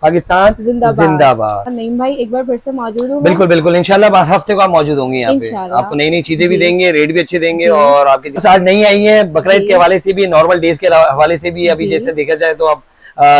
पाकिस्तान जिंदाबाद। नईम भाई एक बार फिर से मौजूद हूँ। बिल्कुल बिल्कुल, इंशाल्लाह हफ्ते को आप मौजूद होंगे यहाँ पे। आपको नई नई चीजें भी देंगे, रेट भी अच्छे देंगे। और आपके आज नहीं आई है बकरीद के हवाले से भी, नॉर्मल डेज के हवाले से भी। अभी जैसे देखा जाए तो अब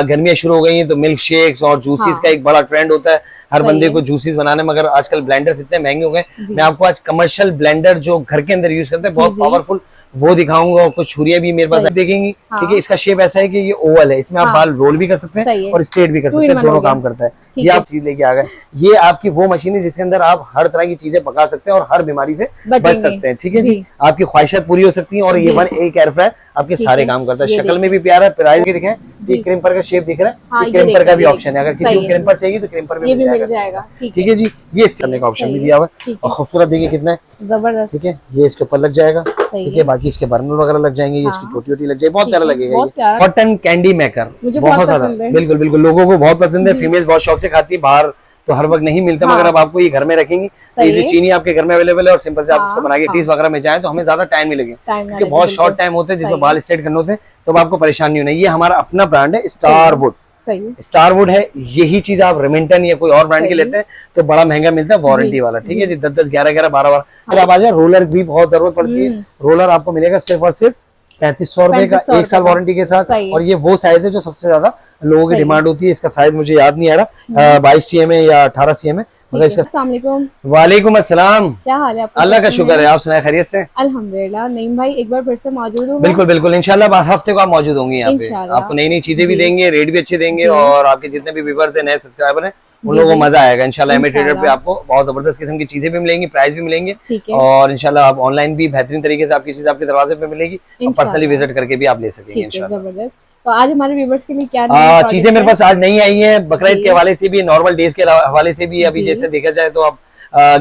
गर्मियां शुरू हो गई हैं, तो मिल्क शेक्स और जूसेस का एक बड़ा ट्रेंड होता है हर बंदे को जूसेस बनाने में। मगर आजकल ब्लेंडर्स इतने महंगे हो गए, मैं आपको आज कमर्शियल ब्लेंडर जो घर के अंदर यूज करते हैं बहुत पावरफुल वो दिखाऊंगा। और कुछ छुरियां भी मेरे पास देखेंगी। ठीक है, इसका शेप ऐसा है कि ये ओवल है, इसमें आप बाल रोल भी कर सकते हैं और स्ट्रेट भी कर सकते हैं, दोनों काम करता है। ये आप चीज लेके आ गए, ये आपकी वो मशीन है जिसके अंदर आप हर तरह की चीजें पका सकते हैं और हर बीमारी से बच सकते हैं। ठीक है जी, आपकी ख्वाहिशात पूरी हो सकती है। और ये वन एक एयर फ्रायर आपके सारे काम करता है। शक्ल में भी प्यारा है, प्राइस भी दिखे, क्रिम्पर का शेप दिख रहा है, क्रिम्पर का भी ऑप्शन है। अगर किसी को क्रिम्पर चाहिए तो क्रिम्पर भी मिल जाएगा। ठीक है जी, ये इस करने का ऑप्शन भी दिया हुआ है। और खूबसूरत देखिए कितना है, जबरदस्त। ठीक है, ये इसके ऊपर लग जाएगा। ठीक है, बाकी इसके बर्नर वगैरह लग जाएंगे, इसकी टोटी वोटी लग जाएगी, बहुत प्यारा लगेगा। कॉटन कैंडी मेकर बहुत ज्यादा, बिल्कुल बिल्कुल लोगों को बहुत पसंद है। फीमेल बहुत शौक से खाती है, बाहर तो हर वक्त नहीं मिलता। मगर अब आपको ये घर में रखेंगी तो ये चीनी आपके घर में अवेलेबल है और सिंपल से आप उसको बना के टीज वगैरह में जाए तो हमें ज्यादा टाइम नहीं लगे, क्योंकि बहुत शॉर्ट टाइम होते हैं जिसमें बाल स्ट्रेट करने होते हैं, तो आपको परेशानी नहीं होना। ये हमारा अपना ब्रांड है, स्टारवुड। स्टारवुड है, यही चीज आप रेमिंटन या कोई और ब्रांड के लेते हैं तो बड़ा महंगा मिलता है, वारंटी वाला। ठीक है जी, 10-10, 11-11, 12-12। अगर आप आ जाए, रोलर भी बहुत जरूरत पड़ती है। रोलर आपको मिलेगा सिर्फ और सिर्फ 3500 रुपए का, 1 साल वारंटी के साथ। और ये वो साइज है जो सबसे ज्यादा लोगों की डिमांड होती है। इसका साइज मुझे याद नहीं आ रहा, 22 cm है या 18 cm है। मगर इसका वालेकुम अस्सलाम, क्या हाल है? अल्लाह का शुक्र है, आप सुनाए खैरियत से? अल्हम्दुलिल्लाह। नईम भाई एक बार फिर से मौजूद हूँ। बिल्कुल बिल्कुल, इंशाल्लाह हफ्ते को आप मौजूद होंगे यहाँ पे। आपको नई नई चीजें भी देंगे, रेट भी अच्छे देंगे। और आपके जितने भी व्यूअर्स हैं, नए सब्सक्राइबर हैं, उन लोगों को मजा आएगा इंशाल्लाह। एमए ट्रेडर पे आपको बहुत जबरदस्त किस्म की चीजें भी मिलेंगी, प्राइस भी मिलेंगे। और इंशाल्लाह आप ऑनलाइन भी बेहतरीन तरीके से आपकी चीज आपके दरवाजे पे मिलेगी और पर्सनली विजिट करके भी आप ले सकेंगे इंशाल्लाह। तो आज हमारे व्यूअर्स के लिए क्या चीजें मेरे पास आज नहीं आई है बकरीद के हवाले से भी, नॉर्मल डेज के हवाले से भी। अभी जैसे देखा जाए तो अब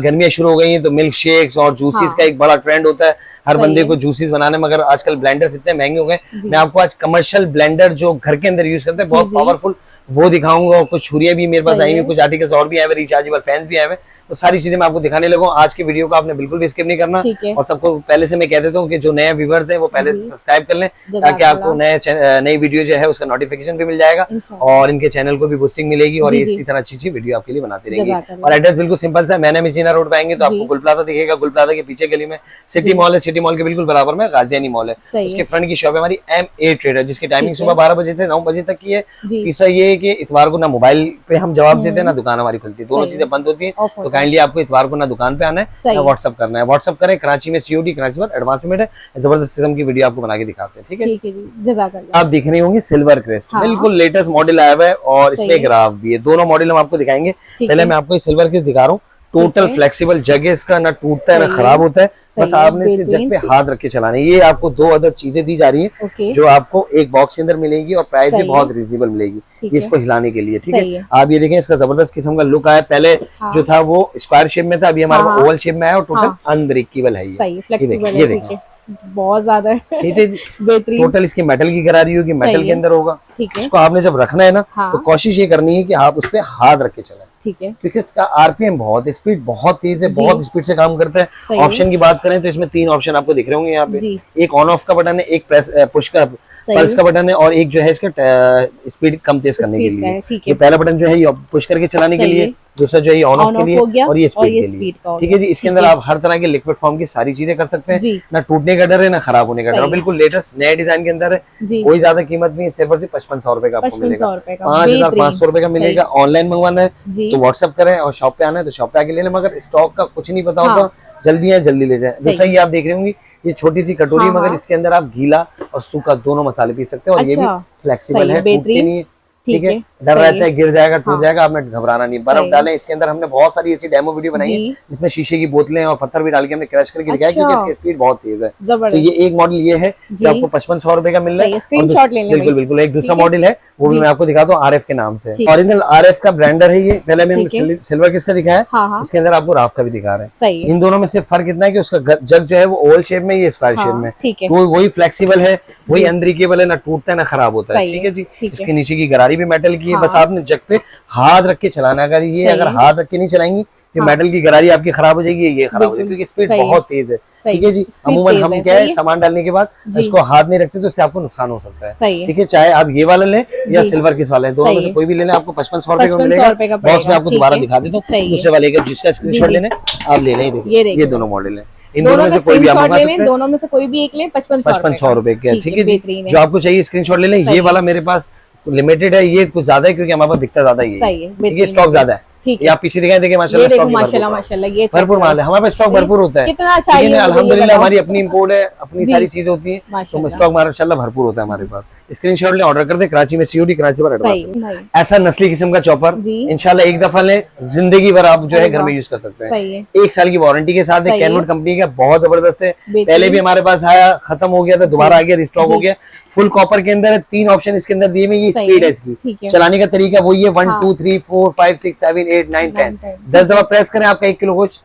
गर्मियां शुरू हो गई हैं, तो मिल्क शेक्स और जूसेस का एक बड़ा ट्रेंड होता है हर बंदे को जूसेस बनाने में। मगर आजकल ब्लेंडर्स इतने महंगे हो गए, मैं आपको आज कमर्शियल ब्लेंडर जो घर के अंदर यूज करते हैं बहुत पावरफुल वो दिखाऊंगा। और कुछ छुरियां भी मेरे पास आई हुई, कुछ आर्टिकल्स और भी आए हुए, रिचार्जेबल फैंस भी आए हुए, तो सारी चीजें मैं आपको दिखाने लगा हूं। आज की वीडियो को आपने बिल्कुल भी स्किप नहीं करना। और सबको पहले से मैं कह देता हूँ कि जो नए व्यूअर्स हैं वो पहले से सब्सक्राइब कर लें, ताकि आपको नई वीडियो जो है उसका नोटिफिकेशन भी मिल जाएगा और इनके चैनल को भी बूस्टिंग मिलेगी। और इसी तरह अच्छी वीडियो आपके लिए बनाते रहेंगे। और एड्रेस बिल्कुल सिंपल सा, मैंने मजीना रोड पे आएंगे तो आपको गुल प्लाजा दिखेगा। गुल प्लाजा के पीछे गली में सिटी मॉल है, सिटी मॉल के बिल्कुल बराबर में गाजियानी मॉल है, उसके फ्रंट की शॉप है हमारी MA ट्रेडर, जिसकी टाइमिंग सुबह 12 बजे से 9 बजे तक की है। तीसरा ये है कि इतवार को ना मोबाइल पे हम जवाब देते हैं ना दुकान हमारी खुलती है, दोनों चीजें बंद होती है। तो काइंडली आपको इतवार को ना दुकान पे आना है ना व्हाट्सअप करना है। व्हाट्सअप करें, कराची में COD, कराची पर एडवांस पेमेंट है। जबरदस्त किस्म की वीडियो आपको बना के दिखाते हैं। ठीक है, आप दिख रही होंगी सिल्वर क्रेस्ट, बिल्कुल लेटेस्ट मॉडल आया हुआ है और इसमें ग्राफ भी है। दोनों मॉडल हम आपको दिखाएंगे। पहले मैं आपको सिल्वर क्रेस्ट दिखा रहा हूँ। टोटल फ्लेक्सिबल जग है इसका, ना टूटता है ना खराब होता है, बस आपने इसके जग पे हाथ रख के चलाना है। ये आपको 2 अदर चीजें दी जा रही है जो आपको एक बॉक्स के अंदर मिलेगी और प्राइस भी बहुत रीजनेबल मिलेगी ये इसको हिलाने के लिए। ठीक है, आप ये देखें इसका जबरदस्त किस्म का लुक आया। पहले जो था वो स्क्वायर शेप में था, अभी हमारे ओवल शेप में आया और टोटल अनब्रेकेबल है ये देखें, बहुत ज्यादा बेहतरीन। टोटल इसकी मेटल की करारी होगी, मेटल के अंदर होगा। इसको आपने जब रखना है ना तो कोशिश ये करनी है कि आप उस पर हाथ रख के चलाएं। ठीक है, क्योंकि इसका RPM बहुत, स्पीड बहुत तेज है, बहुत स्पीड से काम करता है। ऑप्शन की बात करें तो इसमें 3 ऑप्शन आपको दिख रहे होंगे यहाँ पे। एक ऑन ऑफ का बटन है, एक प्रेस पुश का पल्स का बटन है और एक जो है इसका स्पीड कम तेज करने के लिए। ये पहला बटन जो है ये पुश करके चलाने के लिए, दूसरा जो है ऑन ऑफ के लिए और ये स्पीड के लिए। ठीक है जी, इसके अंदर आप हर तरह के लिक्विड फॉर्म की सारी चीजें कर सकते हैं, ना टूटने का डर है ना खराब होने का डर है। बिल्कुल लेटेस्ट नए डिजाइन के अंदर है, कोई ज्यादा कीमत नहीं है, सिर्फ और सिर्फ 5500 रुपए का आपको मिलेगा। 5500 रुपए का मिलेगा। ऑनलाइन मंगवाना है तो व्हाट्सअप करें और शॉप पे आना है तो शॉप पे आके ले लें। मगर स्टॉक का कुछ नहीं पता होता, जल्दी है जल्दी ले जाए। दूसरा ये आप देख रही होंगी ये छोटी सी कटोरी, मगर इसके अंदर आप गीला और सूखा दोनों मसाले पी सकते हैं। और ये भी फ्लेक्सिबल है, टूटती नहीं है। ठीक है, डर रहता है गिर जाएगा टूट जाएगा, आपने घबराना नहीं। बर्फ डालें इसके अंदर, हमने बहुत सारी ऐसी डेमो वीडियो बनाई है जिसमें शीशे की बोतलें और पत्थर भी डाल के हमने क्रश करके दिखाया, क्योंकि इसकी स्पीड बहुत तेज है। तो ये एक मॉडल ये है जो आपको 5500 रुपए का मिल रहा है। बिल्कुल बिल्कुल, एक दूसरा मॉडल है वो भी मैं आपको दिखाता हूँ, RF के नाम से। ओरिजिनल RF का ब्रांडर है ये। पहले मैंने सिल्वर किसका दिखाया, इसके अंदर आपको राफ का भी दिखा रहा है। इन दोनों में से फर्क इतना है कि उसका जग जो है वो ओवल शेप में, ये स्क्वायर शेप में, तो वही फ्लेक्सिबल है, वही अनब्रेकेबल है, ना टूटता है ना खराब होता है। ठीक है जी, इसके नीचे की गरारी भी मेटल की है। बस आपने जग पे हाथ रख के चलाना। अगर हाथ रख के नहीं चलाएंगी कि मेटल की गरारी आपकी खराब हो जाएगी, ये खराब हो जाएगी, क्योंकि स्पीड बहुत तेज है। ठीक है जी। अमूमन हम क्या है, सामान डालने के बाद इसको हाथ नहीं रखते तो इससे आपको नुकसान हो सकता है। ठीक है, चाहे आप ये वाला लें या सिल्वर किस वाला, दोनों में से कोई भी लेना, आपको 5500 रुपए का मिलेगा। बॉक्स में आपको दोबारा दिखा देता हूँ, दूसरे वाले का जिसका स्क्रीनशॉट लेना आप ले लें। ये दोनों मॉडल है, इन दोनों में से कोई भी आप मंगा सकते हैं। दोनों में से कोई भी एक लें, 5500 रुपए के। ठीक है जी, जो आपको चाहिए स्क्रीनशॉट ले लें। ये वाला मेरे पास लिमिटेड है, ये कुछ ज्यादा है क्योंकि हमारे पास बिकता ज्यादा ही है, ये स्टॉक ज्यादा है। ये आप पीछे दिखाएं, देखिए माशाल्लाह माशाल्लाह ये भरपूर माल है हमारे पास, स्टॉक भरपूर होता है। कितना चाहिए अल्हम्दुलिल्लाह, हमारी अपनी इंपोर्ट है, अपनी सारी चीजें होती है, तो स्टॉक माशाल्लाह भरपूर होता है हमारे पास। स्क्रीनशॉट ले, ऑर्डर कर दे, कराची में सीओडी, कराची पर एडवांस। ऐसा नस्ली किस्म का चॉपर इंशाल्लाह एक दफा ले, जिंदगी भर आप जो है घर में यूज कर सकते हैं। 1 साल की वारंटी के साथ है, कैनवुड कंपनी का, बहुत जबरदस्त है। पहले भी हमारे पास आया, खत्म हो गया था, दोबारा आ गया, रिस्टॉक हो गया। फुल कॉपर के अंदर है, 3 ऑप्शन इसके अंदर दिए हुए। ये स्पीड है इसकी, चलाने का तरीका वही है, 1 2 3 4 5 6 7 8 9 10 10 दफा प्रेस करें, आपका 1 किलो गोश्त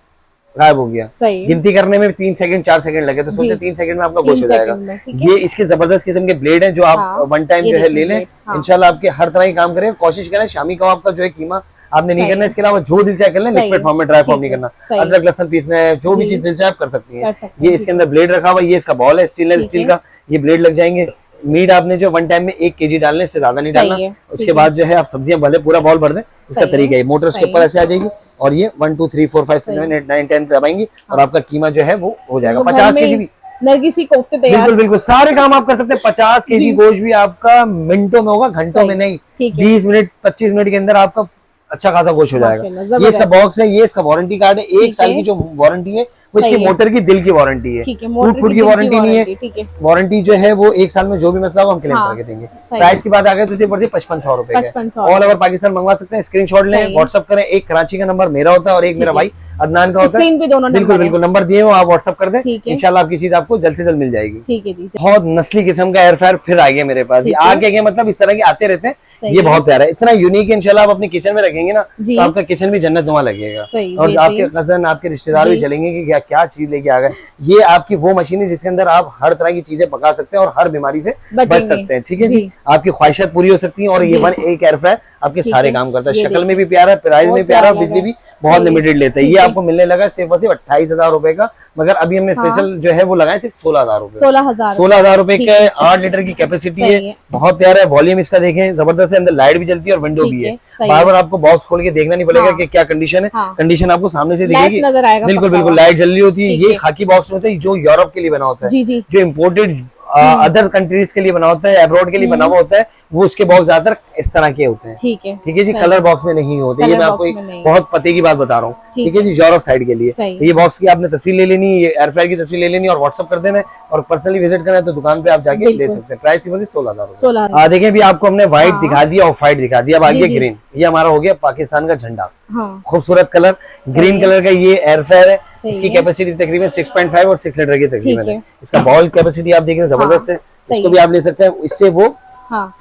गायब हो गया। गिनती करने में 3 सेकंड 4 सेकंड लगे, तो सोचे 3 सेकंड में आपका गोश्त हो जाएगा। ये इसके जबरदस्त किस्म के ब्लेड हैं जो आप वन टाइम जो है ले लें, इंशाल्लाह आपके हर तरह के काम करें। कोशिश करें शामी कबाब का जो है कीमा आपने नहीं करना, इसके अलावा जो दिल चाहे कर लें, लिक्विड फॉर्म में, ड्राई फॉर्म नहीं करना। अदरक लहसुन पीसना है, जो भी चीज दिल चाहे आप कर सकती हैं। ये इसके अंदर ब्लेड रखा हुआ, ये इसका बॉल है स्टेनलेस स्टील का, ये ब्लेड लग जाएंगे। मीट आपने जो वन टाइम में 1 kg डालने, इससे ज्यादा नहीं डालना। उसके बाद जो है आप सब्जियां भले पूरा बॉल भर दें, इसका तरीका है। मोटर उसके ऊपर ऐसे आ जाएगी और ये 1 2 3 4 5 6 7 8 9 10 दबाएंगी और आपका कीमा जो है वो हो जाएगा। 50 kg भी नरगिसी कोफ्ते तैयार। बिल्कुल बिल्कुल, सारे काम आप कर सकते हैं। 50 kg गोश्त भी आपका मिनटों में होगा, घंटों में नहीं। 20 मिनट 25 मिनट के अंदर आपका अच्छा खासा गोश्त हो जाएगा। ये इसका बॉक्स है, ये इसका वारंटी कार्ड है। 1 साल की जो वारंटी है वो इसकी मोटर की, दिल की वारंटी है, टूट फूट की वारंटी नहीं है। वारंटी जो है वो 1 साल में जो भी मसला हो हम क्लेम करके देंगे। प्राइस की बात आ गई तो सिर्फ 5500 रुपए है। ऑल ओवर पाकिस्तान मंगवा सकते हैं। स्क्रीनशॉट लें, व्हाट्सअप करें। एक कराची का नंबर मेरा होता है और एक मेरा भाई अदनान का होता है। बिल्कुल बिल्कुल, नंबर दिए हो, आप व्हाट्सअप कर दें, इंशाल्लाह आपकी चीज आपको जल्द से जल्द मिल जाएगी। ठीक है जी। बहुत नस्ली किस्म का एयर फ्रायर फिर आ गया मेरे पास। आगे गए मतलब इस तरह के आते रहते हैं, ये बहुत प्यारा है, इतना यूनिक है। इंशाल्लाह आप अपने किचन में रखेंगे ना तो आपका किचन भी जन्नत नुमा लगेगा, और आपके कजन आपके रिश्तेदार भी चलेंगे कि क्या चीज लेके आ गए। ये आपकी वो मशीन है जिसके अंदर आप हर तरह की चीजें पका सकते हैं और हर बीमारी से बच सकते हैं। ठीक है जी, आपकी ख्वाहिशात पूरी हो सकती है। और ये एक एयर फ्रायर आपके सारे काम करता है, शक्ल में भी प्यारा है, प्राइस में प्यारा, और बिजली भी बहुत लिमिटेड लेता है। ये आपको मिलने लगा सिर्फ 28,000 रुपए का, मगर अभी हमने स्पेशल जो है वो लगाया सिर्फ 16,000 रुपए। 16,000 रुपए का 8 लीटर की कैपेसिटी है, बहुत प्यारा है। वॉल्यूम इसका देखें जबरदस्त है, अंदर लाइट भी जलती है और विंडो भी है। बार बार आपको बॉक्स खोल के देखना नहीं पड़ेगा कि क्या कंडीशन है, कंडीशन आपको सामने से दिखेगी। बिल्कुल बिल्कुल, लाइट जल रही होती है। ये खाकी बॉक्स में होता है जो यूरोप के लिए बना होता है, जो इम्पोर्टेड अदर कंट्रीज के लिए बना होता है, अब्रॉड के लिए बना हुआ होता है, वो उसके बॉक्स ज्यादातर इस तरह के होते हैं। ठीक है जी, कलर बॉक्स में नहीं होते। ये मैं आपको बहुत पते की बात बता रहा हूँ। ठीक है जी, यूरोप साइड के लिए। तो ये बॉक्स की आपने तस्वीर ले लेनी, ये एयर फ्रायर की तस्वीर ले लेनी और व्हाट्सअप कर देना, और पर्सनली विजिट करना है तो दुकान पे आप जाके ले सकते हैं। प्राइस सिर्फ 16,000। देखिए अभी आपको हमने व्हाइट दिखा दिया, ऑफ व्हाइट दिखा दिया, अब आगे ग्रीन। ये हमारा हो गया पाकिस्तान का झंडा, खूबसूरत कलर ग्रीन कलर का। ये एयर फ्रायर है, इसकी कैपेसिटी तकरीबन 6.5 और 6 लीटर की तकरीबन है। इसका बॉल कैपेसिटी आप देख रहे हैं जबरदस्त है, इसको भी आप ले सकते हैं। इससे वो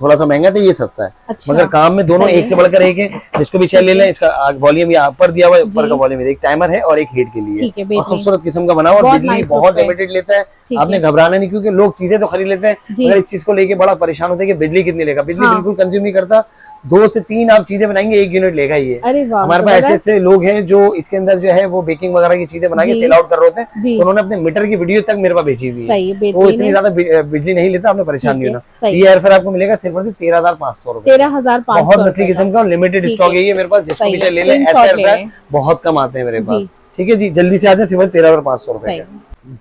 थोड़ा सा महंगा था, ये सस्ता है, मगर काम में दोनों एक से बढ़कर एक है। जिसको भी ले लें, इसका वॉल्यूम यहाँ ऊपर दिया हुआ है, ऊपर का वॉल्यूम एक टाइमर है और एक हीट के लिए, और खूबसूरत किस्म का बना हुआ। और बिजली बहुत लिमिटेड लेता है, आपने घबराना नहीं, क्योंकि लोग चीजें तो खरीद लेते हैं मगर इस चीज को लेके बड़ा परेशान होते हैं कि बिजली कितनी लेगा। बिजली बिल्कुल कंज्यूम नहीं करता, 2 से 3 आप चीजें बनाएंगे 1 यूनिट लेगा ये। हमारे पास ऐसे ऐसे लोग हैं जो इसके अंदर जो है वो बेकिंग वगैरह की चीजें बना के सेल आउट कर रहे होते हैं, तो उन्होंने अपने मीटर की वीडियो तक मेरे पास भेजी हुई है। वो इतनी ज्यादा बिजली नहीं लेता, आपने परेशान नहीं होना। ये एयर फ्रायर आपको मिलेगा सिर्फ 13,500 रुपए। 13,500, बहुत नस्ली किस्म का लिमिटेड स्टॉक है ये मेरे पास, जिसको भी ले लें। ऐसे एयर फ्रायर बहुत कम आते हैं मेरे पास। ठीक है जी, जल्दी से आते हैं, सिर्फ 13,500 रुपए।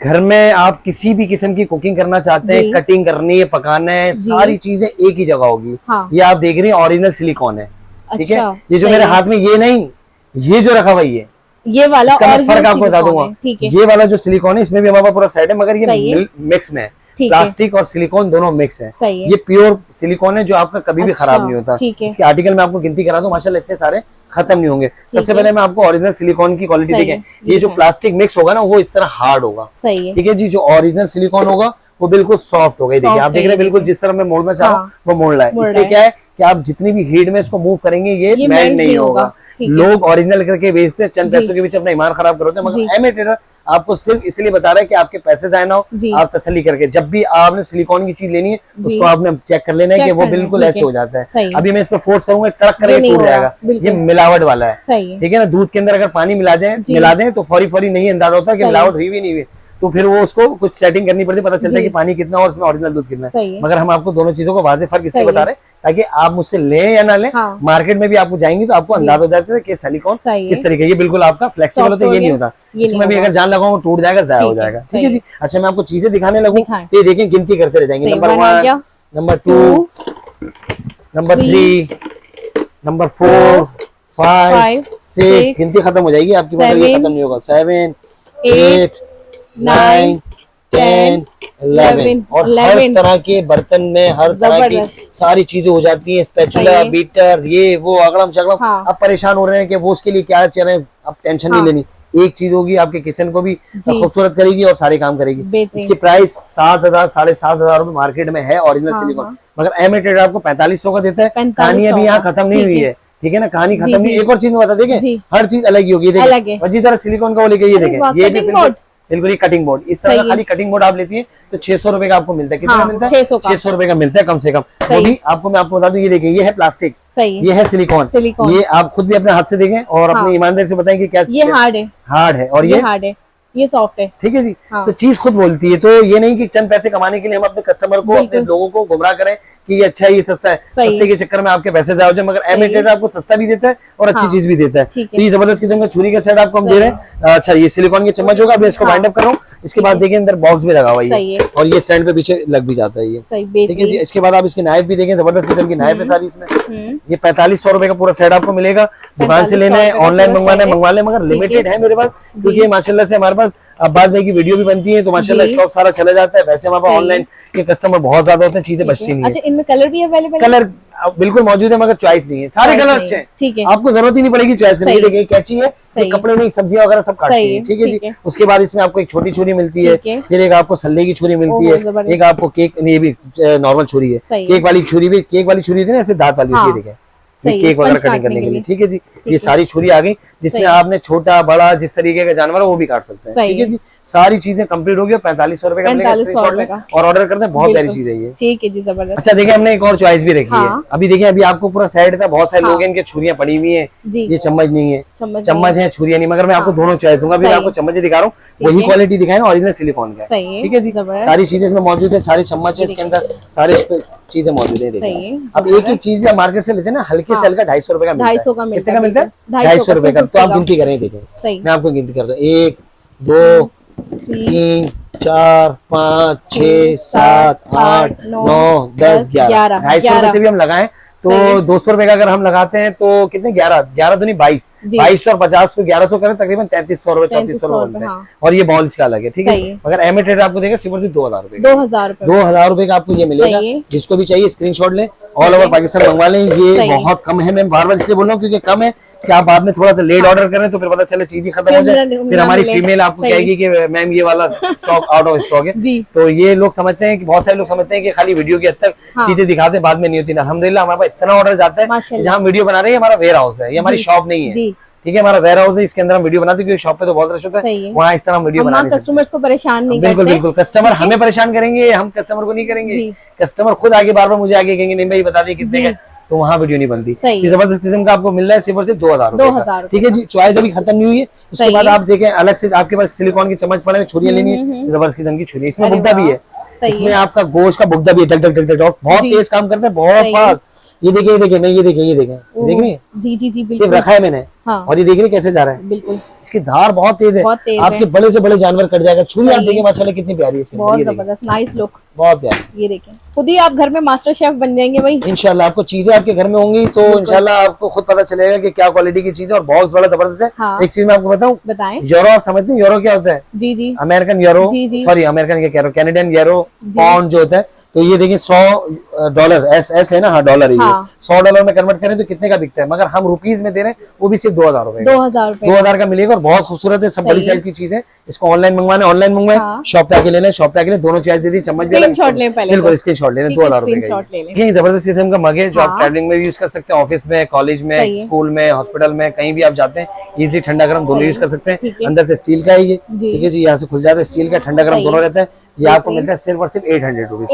घर में आप किसी भी किस्म की कुकिंग करना चाहते हैं, कटिंग करनी है, पकाना है, सारी चीजें एक ही जगह होगी। ये आप देख रहे हैं ओरिजिनल सिलिकॉन है। ठीक है, ये जो मेरे हाथ में ये नहीं, ये जो रखा हुआ ये वाला फर्क आपको बता दूंगा। ये वाला जो सिलिकॉन है इसमें भी हमारा पूरा सेट है, मगर ये मिक्स में है, प्लास्टिक और सिलिकॉन दोनों मिक्स है। ये प्योर सिलिकॉन है जो आपका कभी भी खराब नहीं होता। इसके आर्टिकल में आपको गिनती करा दूं, माशाल्लाह इतने सारे खत्म नहीं होंगे। सबसे पहले मैं आपको ओरिजिनल सिलिकॉन की क्वालिटी देखें। ये जो प्लास्टिक मिक्स होगा ना वो इस तरह हार्ड होगा। ठीक है जी, जो ओरिजिनल सिलिकॉन होगा वो बिल्कुल सॉफ्ट होगा। देखिए आप देख रहे हैं, बिल्कुल जिस तरह मैं मोड़ना चाह रहा हूँ वो मोड़ रहा है। इससे क्या है कि आप जितनी भी हीट में इसको मूव करेंगे ये मेल्ट नहीं होगा। लोग ओरिजिनल करके बेचते हैं, चंद पैसों के बीच अपना ईमान खराब करते हैं, मगर इमिटेटर आपको सिर्फ इसलिए बता रहे हैं कि आपके पैसे जाए ना हो, आप तसल्ली करके जब भी आपने सिलिकॉन की चीज लेनी है उसको आपने चेक कर लेना है कि वो बिल्कुल ऐसे हो जाता है। अभी मैं इस पर फोर्स करूंगा कड़क करके टूट जाएगा, ये मिलावट वाला है, ठीक है ना। दूध के अंदर अगर पानी मिला दें तो फौरी फौरी नहीं अंदाजा होता कि मिलावट हुई भी नहीं हुई, तो फिर वो उसको कुछ सेटिंग करनी पड़ती है, पता चलता है कि पानी कितना और उसमें ओरिजिनल दूध कितना है। मगर हम आपको दोनों चीजों को वाज़ेह फर्क इसलिए बता रहे हैं ताकि आप मुझसे लें या ना लें, मार्केट में भी आपको जाएंगी तो आपको अंदाजा हो जाता है कि सिलिकॉन किस तरीके, ये बिल्कुल आपका फ्लेक्सिबल होता है, ये नहीं होता, इसमें भी अगर जान लगाओ टूट जाएगा, जाया हो जाएगा, ठीक है जी। अच्छा मैं आपको चीजें दिखाने लगूं तो ये देखें गिनती करते रह जाएंगे, नंबर 1, नंबर 2, नंबर 3, नंबर 4, 5, 6, गिनती खत्म हो जाएगी आपकी, मतलब ये खत्म नहीं होगा, 7, 8, 9, 10, 11 और हर तरह के बर्तन में हर तरह की सारी चीजें हो जाती हैं, स्पैचुला, बीटर, ये वो अगड़म शगड़म। आप परेशान हो रहे हैं कि वो उसके लिए क्या चाहिए, आप टेंशन नहीं लेनी, एक चीज होगी आपके किचन को भी खूबसूरत करेगी और सारे काम करेगी। इसकी प्राइस 7,000 7,500 रुपए मार्केट में है ओरिजिनल सिलिकॉन, मगर एमिटेड आपको 4500 का देता है। कहानी अभी यहाँ खत्म नहीं हुई है, ठीक है ना, कहानी खत्म नहीं। एक और चीज में बता देखें, हर चीज अलग ही होगी, देखिए और जिस तरह सिलिकॉन का वो लेके ये देखें, ये भी बिल्कुल ही कटिंग बोर्ड, इस तरह का खाली कटिंग बोर्ड आप लेती है तो 600 रुपए का आपको मिलता है, कितना मिलता है 600 रुपए का मिलता है कम से कम। वो भी आपको मैं आपको बता दूं, ये देखिए ये है प्लास्टिक, ये है सिलिकॉन, ये आप खुद भी अपने हाथ से देखें और अपनी ईमानदारी से बताएं कि क्या ये हार्ड है और ये हार्ड है, ये सॉफ्ट है, ठीक है जी। तो चीज खुद बोलती है, तो ये नहीं कि चंद पैसे कमाने के लिए हम अपने कस्टमर को, अपने लोगों को गुमराह करें कि ये अच्छा है, ये सस्ता है, सस्ते के चक्कर में आपके पैसे जाओ जाए, मगर एमिटेड आपको सस्ता भी देता है और अच्छी चीज भी देता है। तो ये जबरदस्त किस्म का छुरी का सेट आपको हम दे रहे हैं। अच्छा ये सिलिकॉन के चम्मच होगा, अब इसको वाइंड अप कर रहा हूँ, इसके बाद देखिए अंदर बॉक्स भी लगा हुआ है और ये स्टैंड पे पीछे लग भी जाता है ये, ठीक है जी। इसके बाद आप इसके नाइफ भी देखें, जबरदस्त किस्म की नाइफ है सारी इसमें। ये 4500 रुपए का पूरा सेट आपको मिलेगा, दुकान से लेना है, ऑनलाइन मंगवाना है मंगवा ले, मगर लिमिटेड है मेरे पास, क्योंकि माशाल्लाह से हमारे पास अब्बास भाई की वीडियो भी बनती है तो माशाल्लाह स्टॉक सारा चला जाता है। वैसे हमारे पास ऑनलाइन के कस्टमर बहुत ज्यादा होते हैं, चीजें बचती नहीं है। अच्छा इनमें कलर भी अवेलेबल है? कलर बिल्कुल मौजूद है मगर चॉइस नहीं है, सारे कलर अच्छे हैं, ठीक है, आपको जरूरत ही नहीं पड़ेगी चॉइस करने की। देखिए कैची है, कपड़े में सब्जियां वगैरह सब काटती है, ठीक है जी। उसके बाद इसमें आपको एक छोटी छुरी मिलती है, फिर एक आपको सल्ले की छुरी मिलती है, एक आपको केक, ये भी नॉर्मल छुरी है, केक वाली छुरी भी, केक वाली छुरी थी ना ऐसे दांत वाली होती है, देखें केक वगैरह कटिंग करने के लिए, ठीक है जी। ये सारी छुरी आ गई जिसमें आपने छोटा बड़ा जिस तरीके का जानवर है वो भी काट सकते हैं, ठीक है जी। सारी चीजें कंप्लीट होगी, 4500 रुपए का मिलेगा, स्क्रीनशॉट लें और ऑर्डर करते हैं, बहुत प्यारी चीज है ये, ठीक है जी, जबरदस्त। अच्छा देखिए हमने एक और चॉइस भी रखी है, अभी देखिए अभी आपको पूरा सेट था, बहुत सारे लोग हैं इनके छुरियां पड़ी हुई है, ये चम्मच नहीं है, चम्मच है छुरियां नहीं, मगर मैं आपको दोनों चॉइस दूंगा। अभी मैं आपको चम्मच दिखा रहा हूँ, वही क्वालिटी दिखाए ना, ओरिजिनल सिलिकॉन का, ठीक है जी। सारी चीजें इसमें मौजूद है, सारी चम्मच है इसके अंदर, सारी चीजें मौजूद है। अब एक एक चीज भी आप मार्केट से लेते हैं ना, हल्के से हल्का 250 रुपए का मिलता है, कितने का मिलता है 250 रुपए का। तो आप गिनती करें, देखें मैं आपको गिनती करता हूँ, 1 2 3 4 5 6 7 8 9 10 11, 250 रुपए से भी हम लगाएं तो 200 रुपए का अगर हम लगाते हैं तो कितने 11 दूनी 22, 22 और 50 को 1100 करें तकरीबन 3300 रुपए 3400 रुपए बनते हैं। और ये बॉल्स का अलग है, ठीक है। अगर एमिटेड आपको देगा सिर्फ 2000 रुपए, 2000 रुपए का आपको ये मिलेगा। जिसको भी चाहिए स्क्रीनशॉट लें, ऑल ओवर पाकिस्तान मंगवा लें। ये बहुत कम है, मैं बार बार इसलिए बोल रहा हूँ क्योंकि कम है कि आप बाद में थोड़ा सा लेट ऑर्डर करें तो फिर पता चले चीज ही खत्म हो जाए, फिर हमारी फीमेल आपको कहेगी कि मैम ये वाला स्टॉक आउट ऑफ स्टॉक है। तो ये लोग समझते हैं कि बहुत सारे लोग समझते हैं कि खाली वीडियो के हद तक चीजें दिखाते हैं, बाद में नहीं होती। अल्हम्दुलिल्लाह हमारे पास इतना ऑर्डर जाता है, जहाँ वीडियो बना रहे हैं हमारा वेयर हाउस है, ये हमारी शॉप नहीं है, ठीक है, हमारा वेयर हाउस है, इसके अंदर हम वीडियो बनाते हैं क्योंकि शॉप पे तो बहुत रश होता है, वहाँ इस तरह हम वीडियो बनाते हैं। कस्टमर्स को परेशान नहीं बिल्कुल बिल्कुल, कस्टमर हमें परेशान करेंगे, हम कस्टमर को नहीं करेंगे। कस्टमर खुद आगे बार बार मुझे आगे कहेंगे नहीं भाई बता दिए कितने का, तो वहाँ वीडियो नहीं बनती। जबरदस्त किस्म का आपको मिल रहा है सिर्फ और सिर्फ 2000 रुपए, ठीक है जी। चॉइस अभी खत्म नहीं हुई है। उसके बाद आप देखें अलग से आपके पास सिलिकॉन की चम्मच पड़े, छुरियां लेनी है, जबरदस्त किस्म की छुरी, इसमें बुगदा भी है, इसमें आपका गोश्त का बुगदा भी है, टक टक टक टक, बहुत तेज काम करते हैं, बहुत फास्ट। ये देखिए ये देखिए मैं ये देखें देख रही है, जी जी जी, सिर्फ रखा है मैंने, और ये देख रही कैसे जा रहा है, बिल्कुल इसकी धार बहुत तेज है, आपके बड़े से बड़े जानवर कट जाएगा। छुरी आप देखिए माशाल्लाह कितनी प्यारी है, बहुत जबरदस्त, नाइस लुक, बहुत प्यारी। ये देखें, खुद ही आप घर में मास्टर शेफ बन जाएंगे भाई इंशाल्लाह। आपको चीजें आपके घर में होंगी तो इंशाल्लाह आपको खुद पता चलेगा कि क्या क्वालिटी की चीज है, और बहुत बड़ा जबरदस्त है। एक चीज मैं आपको बताऊं, बताएं, यूरो आप समझते हैं यूरो क्या होता है? जी जी, अमेरिकन यूरो, सॉरी अमेरिकन क्या कह रहा हूँ, कैनेडियन यूरो, पाउंड जो होता है। तो ये देखिए $100 एस है ना, हाँ डॉलर है, ये $100 में कन्वर्ट करें तो कितने का बिकता है, मगर हम रुपीज में दे रहे हैं, वो भी सिर्फ सिर्फ 2000 रुपए। 2000 रुपए 2000 का मिलेगा और बहुत खूबसूरत है, सब बड़ी साइज की चीज है। इसको ऑनलाइन मंगवाना, ऑनलाइन मंगवाए, शॉप पे आके लेना, शॉप पे आके लेना, दोनों चीज दे दी, चम्मच दे स्क्रीनशॉट ले पहले, बिल्कुल स्क्रीनशॉट लेना, 2000 रुपए का ये जबरदस्त किस्म का मग है जो आप ट्रैवलिंग में भी यूज कर सकते हैं, ऑफिस में, कॉलेज में, स्कूल में, हॉस्पिटल में, कहीं भी आप जाते हैं इजिली ठंडा गर्म दोनों यूज कर सकते हैं। अंदर से स्टील का है ये, ठीक है जी, यहाँ से खुल जाता है, स्टील का ठंडा गर्म दोनों रहता है। ये आपको मिलता है सिर्फ और सिर्फ 800 रुपीज,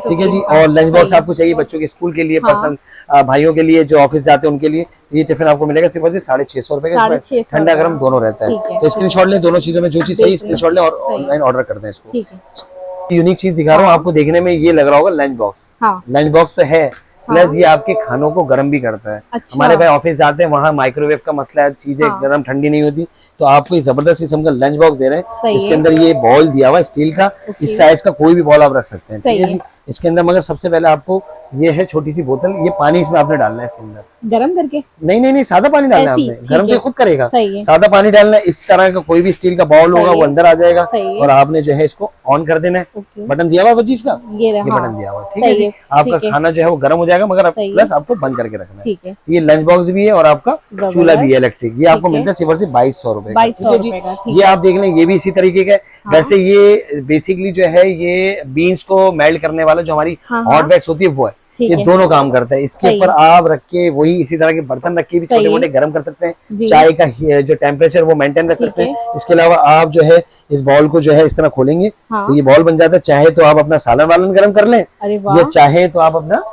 ठीक है जी। और लंच बॉक्स आपको चाहिए बच्चों के स्कूल के लिए, पर्सनल भाइयों के लिए जो ऑफिस जाते हैं उनके लिए, ये टिफिन आपको मिलेगा सिर्फ और सिर्फ 650 रुपए का, इसमें ठंडा गर्म दोनों रहता है। तो स्क्रीनशॉट लें, दोनों चीजों में जो चीज चाहिए स्क्रीनशॉट लें और ऑनलाइन ऑर्डर कर दें इसको। यूनिक चीज दिखा रहा हूँ आपको, देखने में ये लग रहा होगा लंच बॉक्स, लंच बॉक्स तो है, प्लस ये आपके खानों को गर्म भी करता है। हमारे भाई ऑफिस जाते हैं, वहाँ माइक्रोवेव का मसला है, चीजें गर्म ठंडी नहीं होती, तो आपको ये जबरदस्त किस्म का लंच बॉक्स दे रहे हैं। इसके अंदर ये बॉल दिया हुआ है स्टील का, इस साइज का कोई भी बॉल आप रख सकते हैं, ठीक है जी। इसके अंदर मगर सबसे पहले आपको ये है छोटी सी बोतल, ये पानी इसमें आपने डालना है इसके अंदर, गरम करके नहीं सादा पानी डालना है आपने, गरम तो खुद करेगा, सादा पानी डालना है। इस तरह का कोई भी स्टील का बाउल होगा वो अंदर आ जाएगा और आपने जो है इसको ऑन कर देना है, बटन दिया हुआ है चीज का, ये बटन दिया हुआ है, ठीक है जी। आपका खाना जो है वो गर्म हो जाएगा, मगर प्लस आपको बंद करके रखना है। ये लंच बॉक्स भी है और आपका चूल्हा भी है इलेक्ट्रिक, ये आपको मिलता है सिर्फ और सिर्फ 2200 रुपए, ठीक है जी। ये आप देख लें, ये भी इसी तरीके का है। वैसे ये बेसिकली जो है ये बीन्स को मेल्ट करने वाला जो हमारी हॉट वैक्स होती है वो है, ये दोनों काम करता है। इसके ऊपर आप रख के वही इसी तरह के बर्तन रख के भी छोटे मोटे गर्म कर सकते हैं, चाय का जो टेम्परेचर वो मेंटेन रख सकते हैं। इसके अलावा आप जो है इस बॉल को जो है इस तरह खोलेंगे तो ये बॉल बन जाता है। चाहे तो आप अपना सालन वालन गर्म कर लें, या चाहे तो आप अपना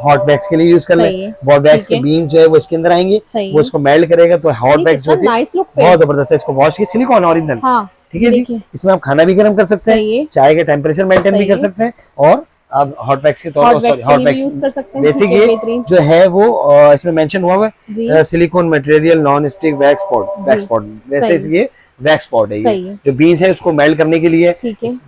हॉट वैक्स के लिए यूज कर लें। हॉट वैक्स के बीन्स जो है वो इसके अंदर आएंगे, वो इसको मेल्ट करेगा तो हॉट वैक्स जो है बहुत जबरदस्त है। इसको वॉश की सिलिकॉन ओरिजिनल, ठीक है जी। इसमें आप खाना भी गर्म कर सकते हैं, चाय का टेम्परेचर मेंटेन भी कर सकते हैं, और आप हॉट वैक्स के तौर पर हॉट वैक्स बेसिक ये जो है वो इसमें मेंशन हुआ है silicon material non stick wax pot, वैसे ये वैक्स पॉट है ये जो बीन्स है उसको मेल्ट करने के लिए,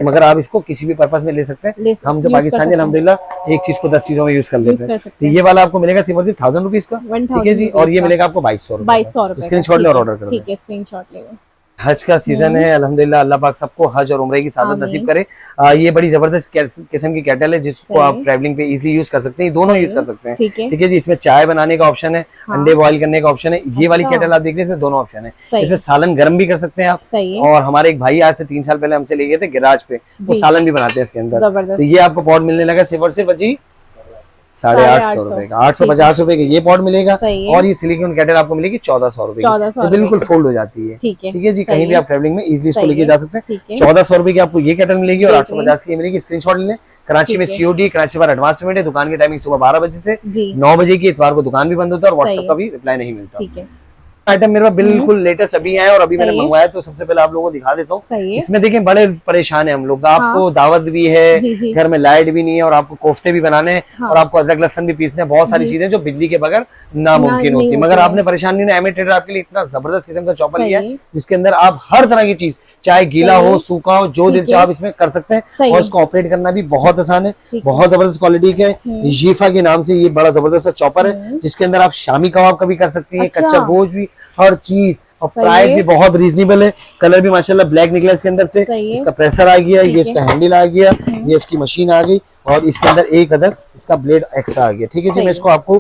मगर आप इसको किसी भी पर्पस में ले सकते हैं। हम जो पाकिस्तानी अल्हम्दुलिल्लाह एक चीज को 10 चीजों में यूज कर लेते हैं। तो ये वाला आपको मिलेगा सिर्फ 1000 रुपीज का, ठीक है जी। और ये मिलेगा आपको 2200 रुपए, स्क्रीनशॉट ले और ऑर्डर कर दें, स्क्रीनशॉट ले। हज का सीजन है, अल्हम्दुलिल्लाह अल्लाह पाक सबको हज और उम्रे की सादत नसीब करे। ये बड़ी जबरदस्त किस्म की केटल है जिसको आप ट्रैवलिंग पे इजीली यूज कर सकते हैं, दोनों यूज कर सकते हैं, ठीक है जी। इसमें चाय बनाने का ऑप्शन है, अंडे बॉईल करने का ऑप्शन है। ये वाली केटल आप देख रहे हैं इसमें दोनों ऑप्शन है। इसमें सालन गर्म भी कर सकते हैं आप, और हमारे एक भाई आज से 3 साल पहले हमसे ले गए थे गिराज पे, वो सालन भी बनाते हैं इसके अंदर। तो ये आपको पॉट मिलने लगा सिर्फ और सिर्फ जी 850 रुपए का, 850 रुपए का ये पॉट मिलेगा। और ये सिलिकॉन केटल आपको मिलेगी 1400 रुपए की, तो बिल्कुल फोल्ड हो जाती है, ठीक है जी। कहीं भी आप ट्रैवलिंग में इजीली इसको लेके जा सकते हैं। 1400 रुपए की आपको ये केटल मिलेगी और 850 की मिलेगी। स्क्रीनशॉट ले लें। कराची में COD, कराची पर एडवांस पेमेंट है। दुकान की टाइमिंग सुबह 12 बजे से 9 बजे की, इतवार को दुकान भी बंद होता है और व्हाट्सएप का भी रिप्लाई नहीं मिलता। आइटम मेरे पास बिल्कुल लेटेस्ट अभी आया और अभी मैंने मंगवाया, तो सबसे पहले आप लोगों को दिखा देता हूँ। इसमें देखें बड़े परेशान है हम लोग, आपको दावत भी है, घर में लाइट भी नहीं है, और आपको कोफ्ते भी बनाने हैं, और आपको अदरक लहसन भी पीसने, बहुत सारी चीजें जो बिजली के बगैर नामुमकिन होती है। मगर आपने परेशान नहीं, एमए ट्रेडर आपके लिए इतना जबरदस्त किस्म का चॉपर लिया है जिसके अंदर आप हर तरह की चीज, चाहे गीला हो सूखा हो, जो दिल चाहे आप इसमें कर सकते हैं, और इसको ऑपरेट करना भी बहुत आसान है। बहुत जबरदस्त क्वालिटी का है, जीफा के नाम से ये बड़ा जबरदस्त चॉपर है जिसके अंदर आप शामी कबाब का भी कर सकती है, कच्चा गोश्त भी, हर चीज। और प्राइस भी बहुत रीजनेबल है। कलर भी माशाल्लाह ब्लैक निकला इसके अंदर से। इसका प्रेशर आ गया, ये इसका हैंडल आ गया, ये इसकी मशीन आ गई, और इसके अंदर एक अदर इसका ब्लेड एक्स्ट्रा आ गया, ठीक है जी। मैं इसको आपको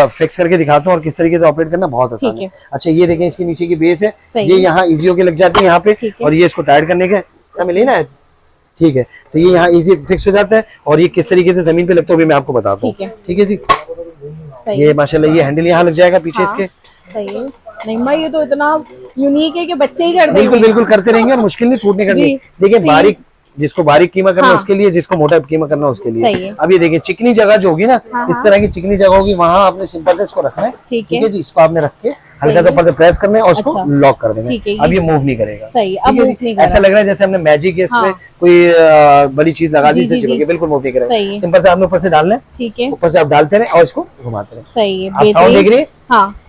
फिक्स करके दिखाता हूँ और किस तरीके से ऑपरेट करना बहुत आसान है। अच्छा, ये देखें इसके नीचे की बेस है, ये यहाँ इजी होके लग जाती है यहाँ पे, और ये इसको टाइट करने के मिले ना, ठीक है। तो ये यहाँ इजी फिक्स हो जाता है, और ये किस तरीके से जमीन पे लगता है भी मैं आपको बताता हूँ, ठीक है जी। ये माशाल्लाह ये हैंडल यहाँ लग जाएगा पीछे इसके। सही है। नहीं भाई, ये तो इतना यूनिक है कि बच्चे ही कर देंगे। बिल्कुल बिल्कुल करते रहेंगे, और मुश्किल नहीं टूटने करनी। देखिए बारीक, जिसको बारीक कीमा करना उसके लिए, जिसको मोटा कीमा करना उसके लिए। अब ये देखिए चिकनी जगह जो होगी ना, इस तरह की चिकनी जगह होगी, वहाँ आपने सिंपल से इसको रखना है, ठीक है जी। इसको आपने रख के हल्का सा ऊपर से प्रेस करना है और उसको लॉक कर देना है। अब ये मूव नहीं करेगा, ऐसा लग रहा है जैसे हमने मैजिक इसमें कोई बड़ी चीज लगा दी, बिल्कुल मूव नहीं करेगा। सिंपल से आपने ऊपर से डालना है, ऊपर से आप डालते रहे और इसको घुमाते रहे। आप साउंड देख रही है,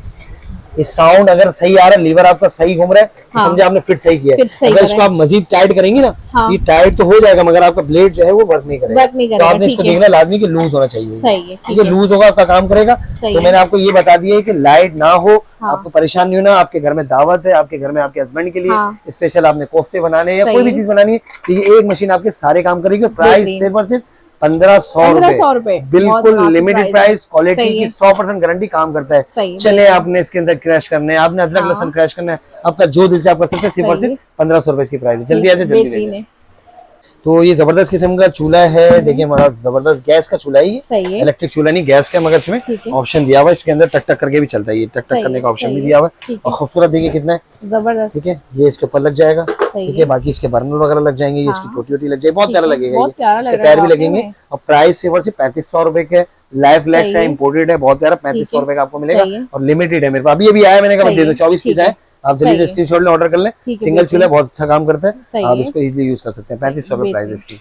इस साउंड अगर सही आ रहा है, लीवर आपका सही घूम रहा है, तो समझे आपने फिट सही किया है। अगर इसको आप मजीद टाइट करेंगे ना, ये टाइट तो हो जाएगा, मगर आपका ब्लेड जो है वो वर्क नहीं करेगा। तो आपने इसको देखना लाजमी कि लूज होना चाहिए, ठीक है। लूज होगा आपका काम करेगा। तो मैंने आपको ये बता दिया है कि लाइट ना हो, आपको परेशान नहीं होना। आपके घर में दावत है, आपके घर में आपके हस्बैंड के लिए स्पेशल आपने कोफ्ते बनाने या कोई भी चीज बनानी है, तो ये एक मशीन आपके सारे काम करेगी। प्राइस सिर्फ और सिर्फ 1500 रुपए, बिल्कुल लिमिटेड प्राइस, क्वालिटी की 100% गारंटी, काम करता है। चले आपने इसके अंदर क्रैश करने हैं, आपने अदरक लहसुन क्रैश करना है, आपका जो दिल से आप कर सकते हैं। सिर्फ और सिर्फ 1500 रुपए इसकी प्राइस है। जल्दी आ जाए, जल्दी ले जाए। तो ये जबरदस्त किस्म का चूल्हा है, देखिए हमारा जबरदस्त गैस का चूल्हा है, इलेक्ट्रिक चूल्हा नहीं, गैस का, मगर इसमें ऑप्शन दिया हुआ है, इसके अंदर टक टक करके भी चलता है, ये टक टक करने का ऑप्शन भी दिया हुआ है। और खूबसूरत देखिए कितना है, जबरदस्त। ठीक है, ये इसके ऊपर लग जाएगा, ठीक है, बाकी इसके बर्नर वगैरह लग जाएंगे, ये इसकी टोटी वोटी लग जाएगी, बहुत प्यारा लगेगा, ये इसके पैर भी लगेंगे। और प्राइस सिर्फ और सिर्फ 3500 रुपए के, लाइफ लेक्स है, इम्पोर्टेड है, बहुत प्यारा, 3500 रुपए का आपको मिलेगा और लिमिटेड है। मेरे पास अभी आया, मैंने कहा दे दो, 24 पीस है, आप जल्दी से स्क्रीनशॉट ले, ऑर्डर कर लें। सिंगल चूल्हा बहुत अच्छा काम करता है, आप इसको इजीली यूज कर सकते हैं। 3500 रुपए प्राइस इसकी।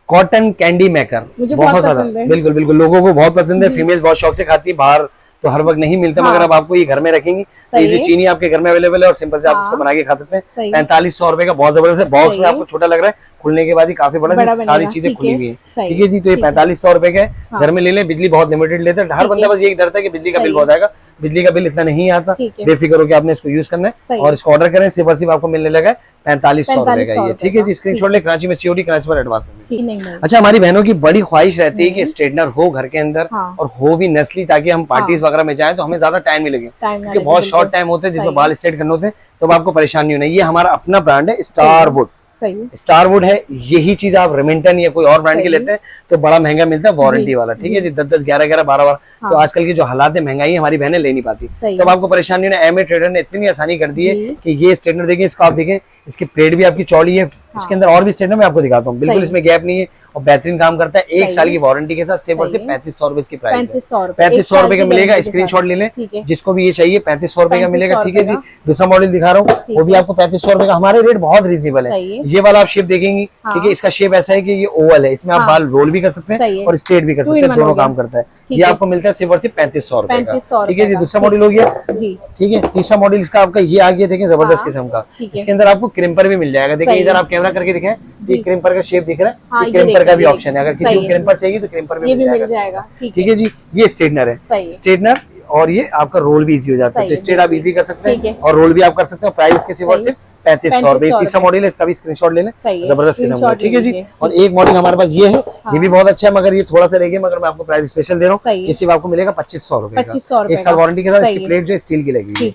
कॉटन कैंडी मेकर, बहुत ज्यादा, बिल्कुल बिल्कुल, लोगों को बहुत पसंद है, फीमेल बहुत शौक से खाती है, बाहर तो हर वक्त नहीं मिलता, मगर अब आपको ये घर में रखेंगी, ये चीनी आपके घर में अवेलेबल है और सिंपल से आप उसको बना के खा सकते हैं। 4500 रुपए का, बहुत जबरदस्त है। बॉक्स में आपको छोटा लग रहा है, खुलने के बाद ही काफी बड़ा, सारी चीजें खुली हुई है, ठीक है जी। तो ये 4500 रुपए का है, घर में ले लें। बिजली बहुत लिमिटेड लेते हैं, हर बंदा बस यही डरता है कि बिजली का बिल बहुत आएगा, बिजली का बिल इतना नहीं आता, बेफिक्र होकर आपने इसको यूज करना है और इसको ऑर्डर करें। सिर्फ और सिर्फ आपको मिलने लगा 4500 रुपए का ये, ठीक है जी। स्क्रीनशॉट ले, कराची में सीओडी, कराची पर एडवांस में। अच्छा, हमारी बहनों की बड़ी ख्वाहिश रहती है कि स्ट्रेटनर हो घर के अंदर और हो भी नस्ली, ताकि हम पार्टीज वगैरह में जाएं तो हमें ज्यादा टाइम मिले, क्योंकि बहुत शॉर्ट टाइम होते हैं जिसमें बाल स्ट्रेट करने होते हैं, तो आपको परेशानी नहीं। ये हमारा अपना ब्रांड है, स्टारवुड, स्टारवुड है। यही चीज आप रेमिंटन या कोई और ब्रांड के लेते हैं तो बड़ा महंगा मिलता है, वारंटी वाला, ठीक है जी। 10-10, 11-11, 12-12, तो आजकल की जो हालात है, महंगाई, हमारी बहनें ले नहीं पाती, तो आपको परेशानी नहीं। एमए ट्रेडर ने इतनी आसानी कर दी है कि ये स्ट्रेटनर देखिए, इसका आप देखें, इसकी प्लेट भी आपकी चौड़ी है, इसके अंदर और भी स्ट्रेटनर मैं आपको दिखाता हूँ, बिल्कुल इसमें गैप नहीं है और बेहतरीन काम करता है। 1 साल की वारंटी के साथ सिर्फ और सिर्फ 3500 रुपए की प्राइस है। 3500 रुपए का मिलेगा, स्क्रीनशॉट ले लें, जिसको भी ये चाहिए 3500 रुपए का मिलेगा, ठीक है जी। दूसरा मॉडल दिखा रहा हूँ, वो भी आपको 3500 रुपए का। हमारे रेट बहुत रीजनेबल है। ये वाला आप शेप देखेंगे, ठीक है, इसका शेप ऐसा है कि ये ओवल है, इसमें आप बाल रोल भी कर सकते हैं और स्ट्रेट भी कर सकते हैं, दोनों काम करता है। ये आपको मिलता है सिर्फ और सिर्फ 3500 रुपए का, ठीक है जी। दूसरा मॉडल हो गया, ठीक है। तीसरा मॉडल इसका आपका ये आ गया, देखें जबरदस्त किस्म का, इसके अंदर आपको क्रिम्पर भी मिल जाएगा। देखिए इधर आप कैमरा करके दिखाएं, ये क्रिम्पर का शेप दिख रहा है, क्रिम्पर का भी ऑप्शन है, अगर किसी को क्रिम्पर चाहिए तो क्रिम्पर भी मिल जाएगा, ठीक है जी। ये स्ट्रेटनर है, स्ट्रेटनर, और ये आपका रोल भी इजी हो जाता है, तो स्ट्रेट आप इजी कर सकते हैं और रोल भी आप कर सकते हैं। प्राइस के सिर्फ और सिर्फ 3500 रुपए। तीसरा मॉडल है, इसका भी स्क्रीनशॉट ले लें, जबरदस्त किस्म का, ठीक है जी। और एक मॉडल हमारे पास ये है, ये भी बहुत अच्छा है, मगर ये थोड़ा सा रह गया, मगर मैं आपको प्राइस स्पेशल दे रहा हूँ, ये सिर्फ आपको मिलेगा 2500 रुपए का। 1 साल वारंटी के साथ, इसकी प्लेट जो स्टील की लगेगी,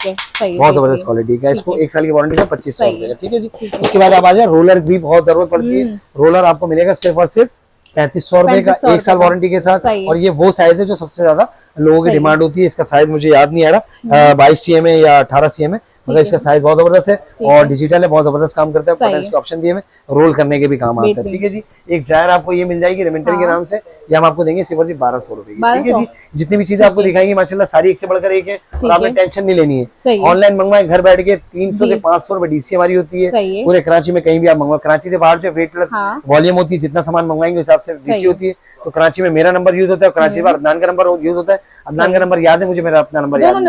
बहुत जबरदस्त क्वालिटी का, इसको 1 साल की वारंटी का 2500 रुपए का, ठीक है जी। उसके बाद आप आ जाए, रोलर भी बहुत जरूरत पड़ती है, रोलर आपको मिलेगा सिर्फ और सिर्फ 3500 रुपए का, 1 साल वारंटी के साथ। और ये वो साइज है जो सबसे ज्यादा लोगों की डिमांड होती है। इसका साइज मुझे याद नहीं आ रहा, 22 cm है या 18 cm है, मगर इसका साइज बहुत जबरदस्त है और डिजिटल है, बहुत जबरदस्त काम करता है। बटन्स के ऑप्शन दिए में रोल करने के भी काम आता है, ठीक है जी। एक ड्रायर आपको ये मिल जाएगी रेमिंटन के नाम से, ये हम आपको देंगे सिर्फ 1200 रुपए की, ठीक है जी। जितनी भी चीजें आपको दिखाएंगे माशाल्लाह सारी एक से बढ़कर एक है और आपने टेंशन नहीं लेनी है। ऑनलाइन मंगवाए घर बैठ के, 300 से 500 रुपए डीसी हमारी होती है पूरे कराची में, कहीं भी आप मंगवाए। कराची से बाहर जो वेट प्लस वॉल्यूम होती है, जितना सामान मंगवाएंगे उस हिसाब से डीसी होती है। तो कराची में मेरा नंबर यूज होता है, कराची में अदनान का नंबर यूज होता है। अदनान का नंबर याद है मुझे, मेरा अपना नंबर याद है,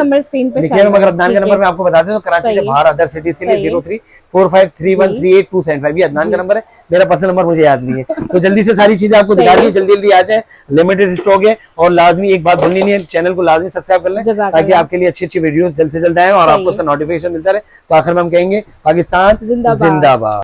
मगर अदनान का नंबर मैं आपको बता दें तो कराची से बाहर अदर सिटीज के लिए 0345313827, ये अदनान का नंबर है, मेरा पर्सनल नंबर मुझे याद नहीं है। तो जल्दी से सारी चीजें आपको दिखा दी, जल्दी जल्दी आ जाए, लिमिटेड स्टॉक है। और लाजमी एक बात भूलनी नहीं है, चैनल को लाजमी सब्सक्राइब कर लें ताकि आपके लिए अच्छी अच्छी वीडियोस जल्द से जल्द आए और आपको उसका नोटिफिकेशन मिलता रहे। तो आखिर में हम कहेंगे, पाकिस्तान जिंदाबाद।